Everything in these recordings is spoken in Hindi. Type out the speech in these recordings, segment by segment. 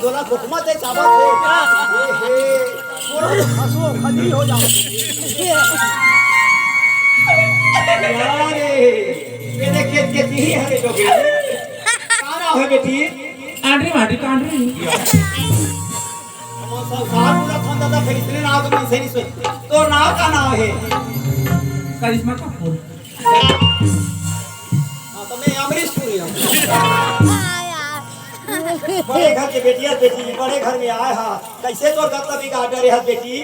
दोला हुकूमत है चाबा से हे पूरा हंसो खली हो जाओ यार ये देख के ती है डोगे काना है बेटी आंड्री माटी कांड्री हम संसार पूरा खंदा था फिर इतने नाव तो सही से तो नाव का नाम है करिश्मा कपूर हां तो मैं अमरीश पुरी हूं बड़े घर के बेटिया बेटी बड़े घर में आए हा कैसे तो गत्ता भी गाड़ रहे हा बेटी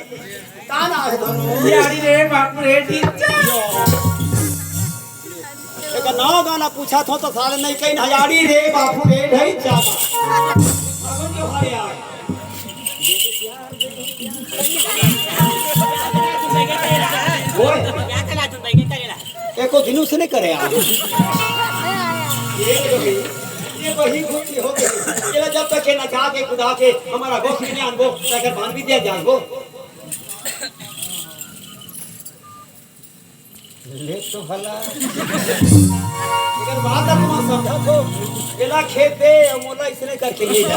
का नाम है दोनों यारी रे बापू रे टीचर एक नाव गाना पूछा था तो साले नहीं कहीं हजारी रे बापू रे ढई चाबा अगन जो हरे आए ओए क्या कला तुम भाई करेला एको दिनों से नहीं करे आ ये वही खुशी हो गई ये जब तक के नचा के खुदा के हमारा गोख में आन गो अगर बांध भी दिया जान गो ले तो भला अगर बात तुम समझो तो केला खेत दे मोला इसने करके ले जा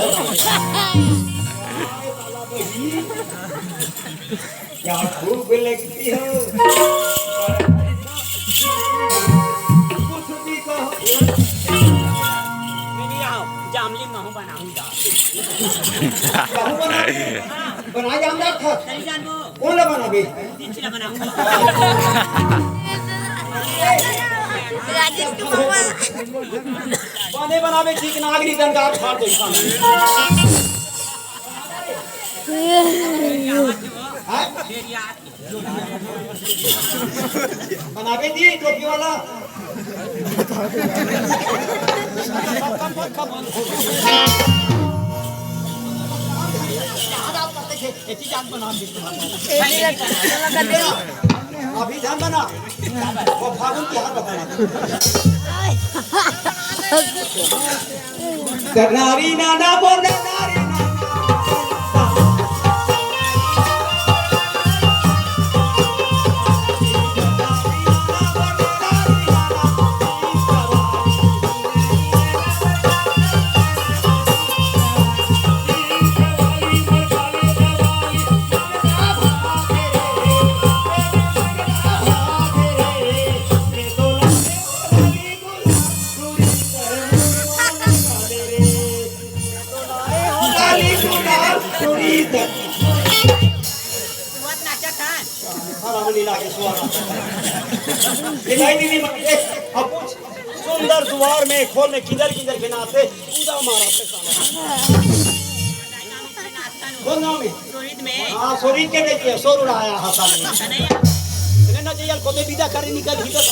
क्या खूब लगती हो कुछ भी कहो मेरी आओ जामली महू बनाऊंगा बना जामला था चल जानो कौन ला बनाबे तीसरा बनाऊंगा राजेश के मामा बने बनावे ठीक नागरिक दंगार फाड़ दो इंसान बनावे दी टोपी वाला अभी ध्यान बना वो फागुन की हाथ बताना नारी नाना बोल नारी सुंदर द्वार में खोल में किधर किधर के नाते पूजा मारा से साला कौन नाम है सोरीत में हां सोरीत के देखिए सोर उड़ाया हाथा में ना चाहिए कोते विदा करे निकल भीतर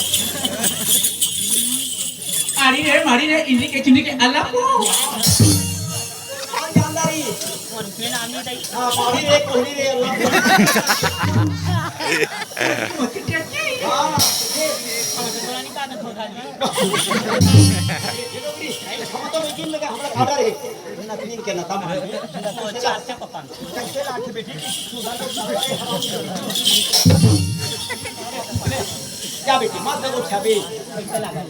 आरी रे मारी रे इन्हीं के चुनी के अलग को जानदारी कौन के नाम नहीं दई हां मारी रे कोहनी रे अल्लाह हां हम तो मीटिंग लगा हमरा खाता रहे ना तीन के ना तम चार से पकड़ कैसे लाठ बेटी क्या बेटी मत दो छबी कैसे लगा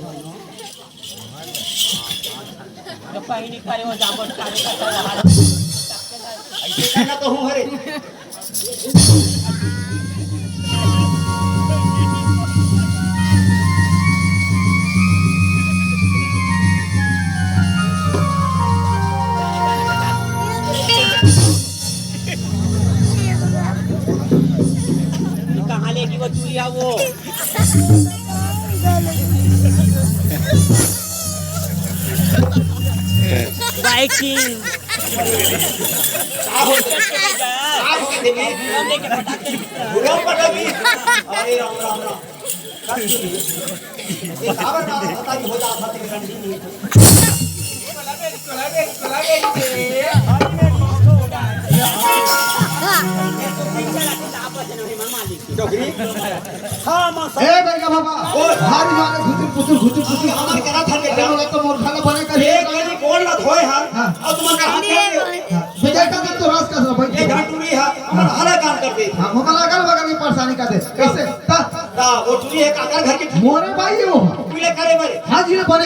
जब पाई नहीं करे वो जाबट कारे का ऐसे कहना तो हूं हरे कहाँ लेगी वो चूड़िया वो बाइकिंग अरे राम राम राम हो हाँ मां ए बेटा बाबा हारी मारे घुचुर हमार करा था के जानो तो मोर खाना बने कर एक गली कोल न धोए हां और तुम का हाथ बेटा का तो रास का भाई ये घाटुरी है हमारा हला काम कर दे हां हम लगल बगल में परेशानी कर दे कैसे ता वो टुरी है काका घर के मोरे भाई वो पीले करे मारे हां जी ने